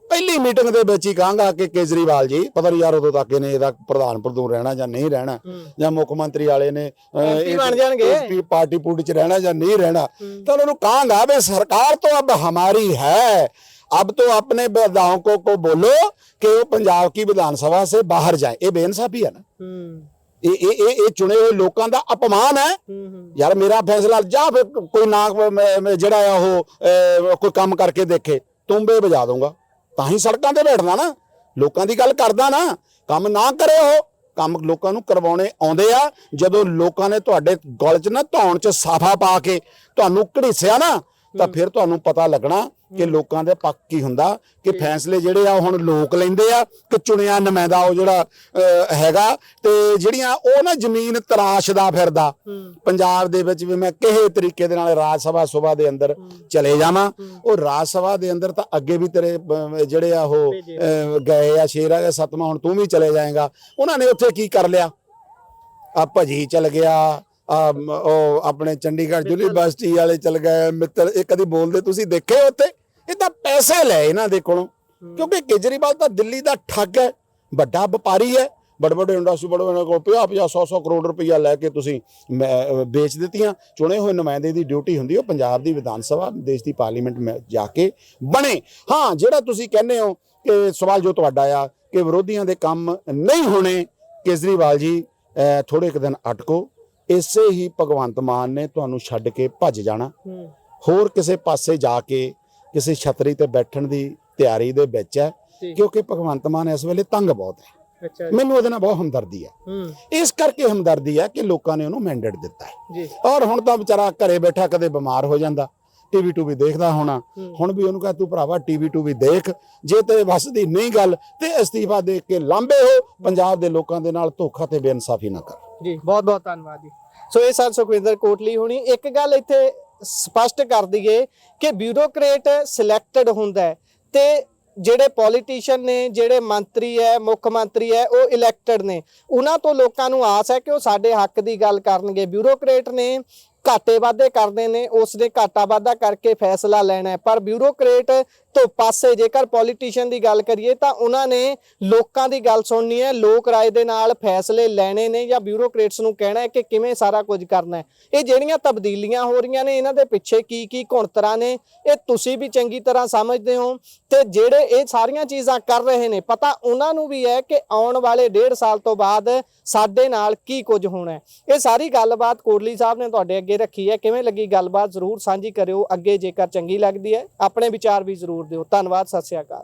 ਪਹਿਲੀ ਮੀਟਿੰਗ ਦੇ ਵਿੱਚ ਹੀ ਕਹਾਂਗਾ ਕਿ ਕੇਜਰੀਵਾਲ ਜੀ, ਪਤਾ ਨਹੀਂ ਯਾਰ ਉਦੋਂ ਤੱਕ ਇਹਨੇ ਇਹਦਾ ਪ੍ਰਧਾਨ ਰਹਿਣਾ ਜਾਂ ਨਹੀਂ ਰਹਿਣਾ, ਜਾਂ ਮੁੱਖ ਮੰਤਰੀ ਵਾਲੇ ਨੇ ਬਣ ਜਾਣਗੇ ਪਾਰਟੀ ਪੂਟੀ ਚ ਰਹਿਣਾ ਜਾਂ ਨਹੀਂ ਰਹਿਣਾ, ਤਾਂ ਉਹਨਾਂ ਨੂੰ ਕਹਾਂਗਾ ਵੀ ਸਰਕਾਰ ਤੋਂ अब हमारी है, अब तो अपने विधायकों को बोलो कि वो पंजाब की विधानसभा से बाहर जाए। ये बेइंसाफी है ना, ਇਹ ਚੁਣੇ ਹੋਏ ਲੋਕਾਂ ਦਾ ਅਪਮਾਨ ਹੈ ਯਾਰ। ਮੇਰਾ ਫੈਸਲਾ ਜਾਂ ਫਿਰ ਕੋਈ ਨਾ ਜਿਹੜਾ ਆ ਉਹ ਕੋਈ ਕੰਮ ਕਰਕੇ ਦੇਖੇ, ਤੁੰਬੇ ਵਜਾ ਦੂੰਗਾ, ਤਾਂ ਹੀ ਸੜਕਾਂ ਤੇ ਬੈਠਣਾ ਨਾ, ਲੋਕਾਂ ਦੀ ਗੱਲ ਕਰਦਾ ਨਾ। ਕੰਮ ਨਾ ਕਰੇ, ਉਹ ਕੰਮ ਲੋਕਾਂ ਨੂੰ ਕਰਵਾਉਣੇ ਆਉਂਦੇ ਆ। ਜਦੋਂ ਲੋਕਾਂ ਨੇ ਤੁਹਾਡੇ ਗਲ 'ਚ ਨਾ ਧੌਣ 'ਚ ਸਾਫਾ ਪਾ ਕੇ ਤੁਹਾਨੂੰ ਘੜੀਸਿਆ ਨਾ, ਤਾਂ ਫਿਰ ਤੁਹਾਨੂੰ ਪਤਾ ਲੱਗਣਾ ਕਿ ਲੋਕਾਂ ਦੇ ਪੱਖ ਕੀ ਹੁੰਦਾ, ਕਿ ਫੈਸਲੇ ਜਿਹੜੇ ਆ ਹੁਣ ਲੋਕ ਲੈਂਦੇ ਆ ਕਿ ਚੁਣਿਆ ਨੁਮਾਇੰਦਾ ਉਹ ਜਿਹੜਾ ਹੈਗਾ। ਤੇ ਜਿਹੜੀਆਂ ਉਹ ਨਾ ਜ਼ਮੀਨ ਤਰਾਸ਼ਦਾ ਫਿਰਦਾ ਪੰਜਾਬ ਦੇ ਵਿੱਚ, ਵੀ ਮੈਂ ਕਿਸੇ ਤਰੀਕੇ ਦੇ ਨਾਲ ਰਾਜ ਸਭਾ ਦੇ ਅੰਦਰ ਚਲੇ ਜਾਵਾਂ। ਉਹ ਰਾਜ ਸਭਾ ਦੇ ਅੰਦਰ ਤਾਂ ਅੱਗੇ ਵੀ ਤੇਰੇ ਜਿਹੜੇ ਆ ਉਹ ਗਏ ਆ, ਸ਼ੇਰ ਆ 7ਵਾਂ, ਹੁਣ ਤੂੰ ਵੀ ਚਲੇ ਜਾਏਗਾ। ਉਹਨਾਂ ਨੇ ਉੱਥੇ ਕੀ ਕਰ ਲਿਆ? ਆ ਭਜੀ ਚਲ ਗਿਆ, ਉਹ ਆਪਣੇ ਚੰਡੀਗੜ੍ਹ ਯੂਨੀਵਰਸਿਟੀ ਵਾਲੇ ਚਲ ਗਏ ਮਿੱਤਰ। ਇਹ ਕਦੀ ਬੋਲਦੇ ਤੁਸੀਂ ਦੇਖੇ ਉੱਥੇ? ਇਹ ਤਾਂ ਪੈਸੇ ਲੈ ਇਹਨਾਂ ਦੇ ਕੋਲੋਂ, ਕਿਉਂਕਿ ਕੇਜਰੀਵਾਲ ਤਾਂ ਦਿੱਲੀ ਦਾ ਠੱਗ ਹੈ, ਵੱਡਾ ਵਪਾਰੀ ਹੈ। ਬੜੇ ਇੰਡਸਟਰੀ ਬੜੇ ਕੋਲ 50-100 ਕਰੋੜ ਰੁਪਈਆ ਲੈ ਕੇ ਤੁਸੀਂ ਵੇਚ ਦਿੱਤੀਆਂ। ਚੁਣੇ ਹੋਏ ਨੁਮਾਇੰਦੇ ਦੀ ਡਿਊਟੀ ਹੁੰਦੀ ਉਹ ਪੰਜਾਬ ਦੀ ਵਿਧਾਨ ਸਭਾ, ਦੇਸ਼ ਦੀ ਪਾਰਲੀਮੈਂਟ ਜਾ ਕੇ ਬਣੇ। ਹਾਂ, ਜਿਹੜਾ ਤੁਸੀਂ ਕਹਿੰਦੇ ਹੋ ਕਿ ਸਵਾਲ ਜੋ ਤੁਹਾਡਾ ਆ ਕਿ ਵਿਰੋਧੀਆਂ ਦੇ ਕੰਮ ਨਹੀਂ ਹੋਣੇ, ਕੇਜਰੀਵਾਲ ਜੀ ਥੋੜੇ ਕੁ ਦਿਨ ਅਟਕੋ। ਇਸੇ ਹੀ ਭਗਵੰਤ ਮਾਨ ਨੇ ਤੁਹਾਨੂੰ ਛੱਡ ਕੇ ਭੱਜ ਜਾਣਾ, ਹੋਰ ਕਿਸੇ ਪਾਸੇ ਜਾ ਕੇ ਕਿਸੇ ਛਤਰੀ ਤੇ ਬੈਠਣ ਦੀ ਤਿਆਰੀ ਦੇ ਵਿੱਚ ਹੈ, ਕਿਉਂਕਿ ਭਗਵੰਤ ਮਾਨ ਇਸ ਵੇਲੇ ਤੰਗ ਬਹੁਤ ਹੈ। ਮੈਨੂੰ ਉਹਦੇ ਨਾਲ ਬਹੁਤ ਹਮਦਰਦੀ ਹੈ। ਇਸ ਕਰਕੇ ਹਮਦਰਦੀ ਹੈ ਕਿ ਲੋਕਾਂ ਨੇ ਉਹਨੂੰ ਮੈਂਡੇਟ ਦਿੱਤਾ ਹੈ, ਔਰ ਹੁਣ ਤਾਂ ਵਿਚਾਰਾ ਘਰੇ ਬੈਠਾ ਕਦੇ ਬਿਮਾਰ ਹੋ ਜਾਂਦਾ, ਟੀਵੀ ਟੂ ਵੀ ਦੇਖਦਾ ਹੋਣਾ। ਹੁਣ ਵੀ ਉਹਨੂੰ ਕਹ ਤੂੰ ਭਰਾਵਾ ਟੀਵੀ ਟੂ ਵੀ ਦੇਖ, ਜੇ ਤੇ ਵੱਸਦੀ ਨਹੀਂ ਗੱਲ ਤੇ ਅਸਤੀਫਾ ਦੇ ਕੇ ਲਾਂਬੇ ਹੋ, ਪੰਜਾਬ ਦੇ ਲੋਕਾਂ ਦੇ ਨਾਲ ਧੋਖਾ ਤੇ ਬੇਇਨਸਾਫੀ ਨਾ ਕਰ। ਜੀ ਬਹੁਤ ਬਹੁਤ ਧੰਨਵਾਦ ਜੀ। ਸੋ ਇਹ ਸਰ ਸੁਖਵਿੰਦਰ ਕੋਟਲੀ ਹੁਣੀ ਇੱਕ ਗੱਲ ਇੱਥੇ ਸਪਸ਼ਟ ਕਰ ਦਈਏ ਕਿ ਬਿਊਰੋਕਰੇਟ ਸਿਲੈਕਟਡ ਹੁੰਦਾ ਹੈ ਤੇ ਜਿਹੜੇ ਪੋਲੀਟੀਸ਼ੀਅਨ ਨੇ, ਜਿਹੜੇ ਮੰਤਰੀ ਹੈ, ਮੁੱਖ ਮੰਤਰੀ ਹੈ, ਉਹ ਇਲੈਕਟਡ ਨੇ। ਉਹਨਾਂ ਤੋਂ ਲੋਕਾਂ ਨੂੰ ਆਸ ਹੈ ਕਿ ਉਹ ਸਾਡੇ ਹੱਕ ਦੀ ਗੱਲ ਕਰਨਗੇ। ਬਿਊਰੋਕਰੇਟ ਨੇ ਘਾਟੇ ਵਾਧੇ ਕਰਦੇ ਨੇ, ਉਸ ਨੇ ਘਾਟਾ ਵਾਧਾ ਕਰਕੇ ਫੈਸਲਾ ਲੈਣਾ ਹੈ। ਪਰ ਬਿਊਰੋਕਰੇਟ ਤੋਂ ਪਾਸੇ ਜੇਕਰ ਪੋਲੀਟੀਸ਼ੀਅਨ ਦੀ ਗੱਲ ਕਰੀਏ ਤਾਂ ਉਹਨਾਂ ਨੇ ਲੋਕਾਂ ਦੀ ਗੱਲ ਸੁਣਨੀ ਹੈ, ਲੋਕ ਰਾਏ ਦੇ ਨਾਲ ਫੈਸਲੇ ਲੈਣੇ ਨੇ, ਜਾਂ ਬਿਊਰੋਕਰੇਟਸ ਨੂੰ ਕਹਿਣਾ ਹੈ ਕਿ ਕਿਵੇਂ ਸਾਰਾ ਕੁਝ ਕਰਨਾ ਹੈ। ਇਹ ਜਿਹੜੀਆਂ ਤਬਦੀਲੀਆਂ ਹੋ ਰਹੀਆਂ ਨੇ, ਇਹਨਾਂ ਦੇ ਪਿੱਛੇ ਕੀ ਘੁਣਤਰਾਂ ਨੇ, ਇਹ ਤੁਸੀਂ ਵੀ ਚੰਗੀ ਤਰ੍ਹਾਂ ਸਮਝਦੇ ਹੋ। ਤੇ ਜਿਹੜੇ ਇਹ ਸਾਰੀਆਂ ਚੀਜ਼ਾਂ ਕਰ ਰਹੇ ਨੇ, ਪਤਾ ਉਹਨਾਂ ਨੂੰ ਵੀ ਹੈ ਕਿ ਆਉਣ ਵਾਲੇ 1.5 ਸਾਲ ਤੋਂ ਬਾਅਦ ਸਾਡੇ ਨਾਲ ਕੀ ਕੁਝ ਹੋਣਾ ਹੈ। ਇਹ ਸਾਰੀ ਗੱਲਬਾਤ ਕੋਟਲੀ ਸਾਹਿਬ ਨੇ ਤੁਹਾਡੇ ਅੱਗੇ ਰੱਖੀ ਹੈ। ਕਿਵੇਂ ਲੱਗੀ ਗੱਲਬਾਤ ਜ਼ਰੂਰ ਸਾਂਝੀ ਕਰਿਓ। ਅੱਗੇ ਜੇਕਰ ਚੰਗੀ ਲੱਗਦੀ ਹੈ ਆਪਣੇ ਵਿਚਾਰ ਵੀ ਜ਼ਰੂਰ ਦਿਓ। ਧੰਨਵਾਦ, ਸਤਿ ਸ਼੍ਰੀ ਅਕਾਲ।